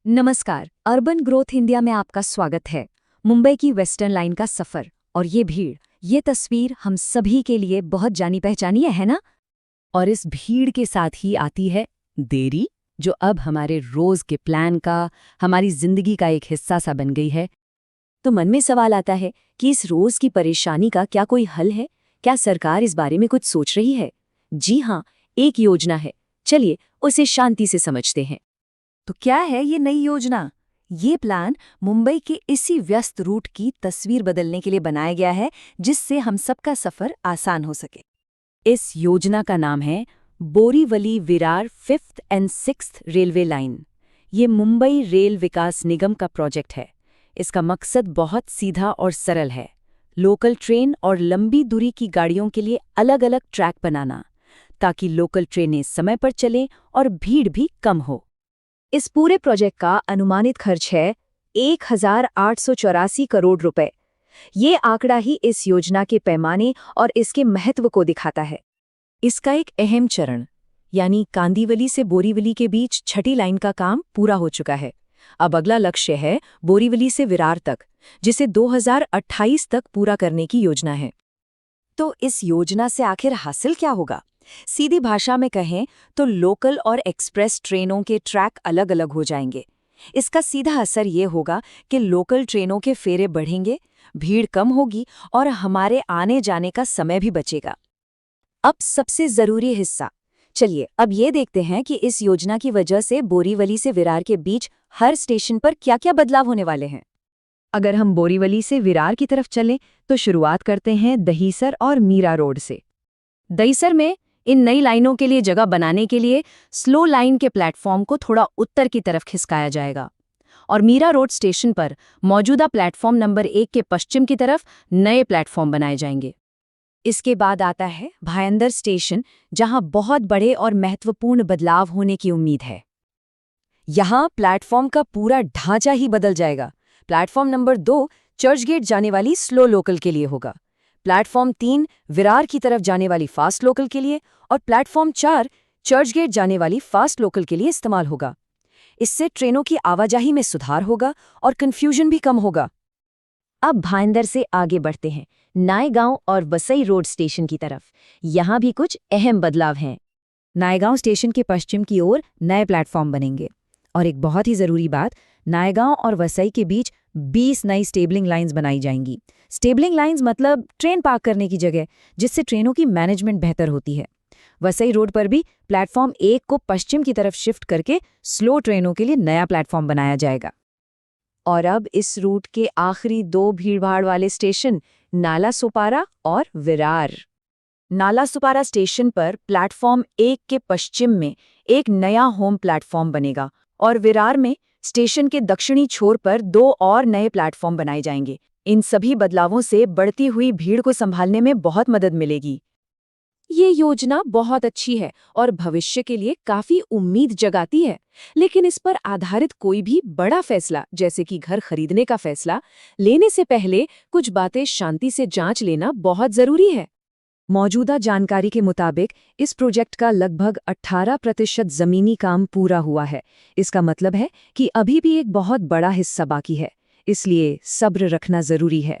नमस्कार, urban growth India में आपका स्वागत है। मुंबई की वेस्टर्न लाइन का सफर और ये भीड़, ये तस्वीर हम सभी के लिए बहुत जानी पहचानी है ना? और इस भीड़ के साथ ही आती है देरी, जो अब हमारे रोज के प्लान का, हमारी जिंदगी का एक हिस्सा सा बन गई है। तो मन में सवाल आता है कि इस रोज की परेशानी का क्या कोई हल है? क्या सरकार इस बारे में कुछ सोच रही है? जी हाँ, एक योजना है। चलिए उसे शांति से समझते हैं। तो क्या है ये नई योजना? ये प्लान मुंबई के इसी व्यस्त रूट की तस्वीर बदलने के लिए बनाया गया है, जिससे हम सबका सफर आसान हो सके। इस योजना का नाम है Borivali Virar 5th and 6th railway line. ये मुंबई रेल विकास निगम का प्रोजेक्ट है। इसका मकसद बहुत सीधा और सरल है। लोकल ट्रेन और लंबी दूरी की गाड़ियों के लिए अलग-अलग ट्रैक बनाना, ताकि लोकल ट्रेनें समय पर चलें और भीड़ भी कम हो। इस पूरे प्रोजेक्ट का अनुमानित खर्च है 1,884 करोड़ रुपए। ये आंकड़ा ही इस योजना के पैमाने और इसके महत्व को दिखाता है। इसका एक अहम चरण यानी कांदिवली से बोरीवली के बीच छठी लाइन का काम पूरा हो चुका है। अब अगला लक्ष्य है बोरीवली से विरार तक, जिसे 2028 तक पूरा करने की योजना है। तो इस योजना से आखिर हासिल क्या होगा? सीधी भाषा में कहें तो लोकल और एक्सप्रेस ट्रेनों के ट्रैक अलग-अलग हो जाएंगे। इसका सीधा असर ये होगा कि लोकल ट्रेनों के फेरे बढ़ेंगे, भीड़ कम होगी और हमारे आने जाने का समय भी बचेगा। अब सबसे जरूरी हिस्सा, चलिए अब ये देखते हैं कि इस योजना की वजह से बोरीवली से विरार के बीच हर स्टेशन पर क्या-क्या बदलाव होने वाले हैं। अगर हम बोरीवली से विरार की तरफ चलें तो शुरुआत करते हैं दहीसर और मीरा रोड से। दहीसर में इन नई लाइनों के लिए जगह बनाने के लिए स्लो लाइन के प्लेटफॉर्म को थोड़ा उत्तर की तरफ खिसकाया जाएगा और मीरा रोड स्टेशन पर मौजूदा प्लेटफॉर्म नंबर 1 के पश्चिम की तरफ नए प्लेटफॉर्म बनाए जाएंगे। इसके बाद आता है भायंदर स्टेशन, जहां बहुत बड़े और महत्वपूर्ण बदलाव होने की उम्मीद है। यहाँ प्लेटफॉर्म का पूरा ढांचा ही बदल जाएगा। प्लेटफॉर्म नंबर 2 चर्चगेट जाने वाली स्लो लोकल के लिए होगा, प्लेटफॉर्म 3 विरार की तरफ जाने वाली फास्ट लोकल के लिए और प्लेटफॉर्म 4 चर्चगेट जाने वाली फास्ट लोकल के लिए इस्तेमाल होगा। इससे ट्रेनों की आवाजाही में सुधार होगा और कंफ्यूजन भी कम होगा। अब भाईंदर से आगे बढ़ते हैं नायगांव और वसई रोड स्टेशन की तरफ। यहाँ भी कुछ अहम बदलाव हैं। नायगांव स्टेशन के पश्चिम की ओर नए प्लेटफॉर्म बनेंगे और एक बहुत ही जरूरी बात, नायगांव और वसई के बीच 20 नई स्टेबलिंग लाइंस बनाई जाएंगी। स्टेबलिंग लाइंस मतलब ट्रेन पार्क करने की जगह, जिससे ट्रेनों की मैनेजमेंट बेहतर होती है। वसई रोड पर भी प्लेटफॉर्म 1 को पश्चिम की तरफ शिफ्ट करके स्लो ट्रेनों के लिए नया प्लेटफॉर्म बनाया जाएगा। और अब इस रूट के आखिरी 2 भीड़भाड़ वाले स्टेशन नालासोपारा और विरार। नालासोपारा स्टेशन पर प्लेटफॉर्म 1 के पश्चिम में एक नया होम प्लेटफॉर्म बनेगा और विरार में स्टेशन के दक्षिणी छोर पर 2 और नए प्लेटफॉर्म बनाए जाएंगे। इन सभी बदलावों से बढ़ती हुई भीड़ को संभालने में बहुत मदद मिलेगी। ये योजना बहुत अच्छी है और भविष्य के लिए काफी उम्मीद जगाती है, लेकिन इस पर आधारित कोई भी बड़ा फैसला, जैसे कि घर खरीदने का फैसला, लेने से पहले कुछ बातें शांति से जांच लेना बहुत जरूरी है। मौजूदा जानकारी के मुताबिक इस प्रोजेक्ट का लगभग 18% जमीनी काम पूरा हुआ है। इसका मतलब है कि अभी भी एक बहुत बड़ा हिस्सा बाकी है, इसलिए सब्र रखना जरूरी है।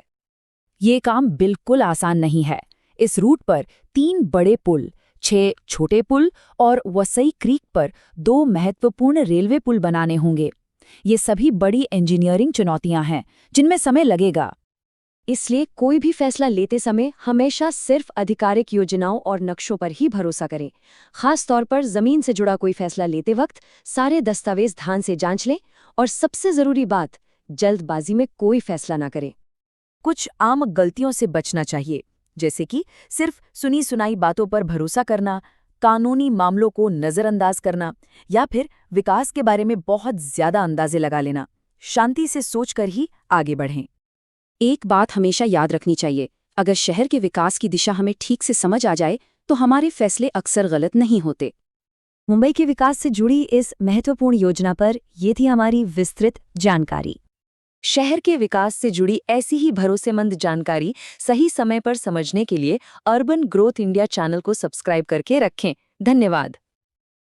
ये काम बिल्कुल आसान नहीं है। इस रूट पर 3 बड़े पुल, 6 छोटे पुल और वसई क्रीक पर 2 महत्वपूर्ण रेलवे पुल बनाने होंगे। ये सभी बड़ी इंजीनियरिंग चुनौतियां हैं, जिनमें समय लगेगा। इसलिए कोई भी फैसला लेते समय हमेशा सिर्फ आधिकारिक योजनाओं और नक्शों पर ही भरोसा करें। खास तौर पर जमीन से जुड़ा कोई फैसला लेते वक्त सारे दस्तावेज ध्यान से जांच लें और सबसे जरूरी बात, जल्दबाजी में कोई फैसला ना करें। कुछ आम गलतियों से बचना चाहिए, जैसे कि सिर्फ सुनी सुनाई बातों पर भरोसा करना, कानूनी मामलों को नजरअंदाज करना या फिर विकास के बारे में बहुत ज्यादा अंदाजे लगा लेना। शांति से सोचकर ही आगे बढ़ें। एक बात हमेशा याद रखनी चाहिए, अगर शहर के विकास की दिशा हमें ठीक से समझ आ जाए तो हमारे फैसले अक्सर गलत नहीं होते। मुंबई के विकास से जुड़ी इस महत्वपूर्ण योजना पर ये थी हमारी विस्तृत जानकारी। शहर के विकास से जुड़ी ऐसी ही भरोसेमंद जानकारी सही समय पर समझने के लिए अर्बन ग्रोथ इंडिया चैनल को सब्सक्राइब करके रखें। धन्यवाद।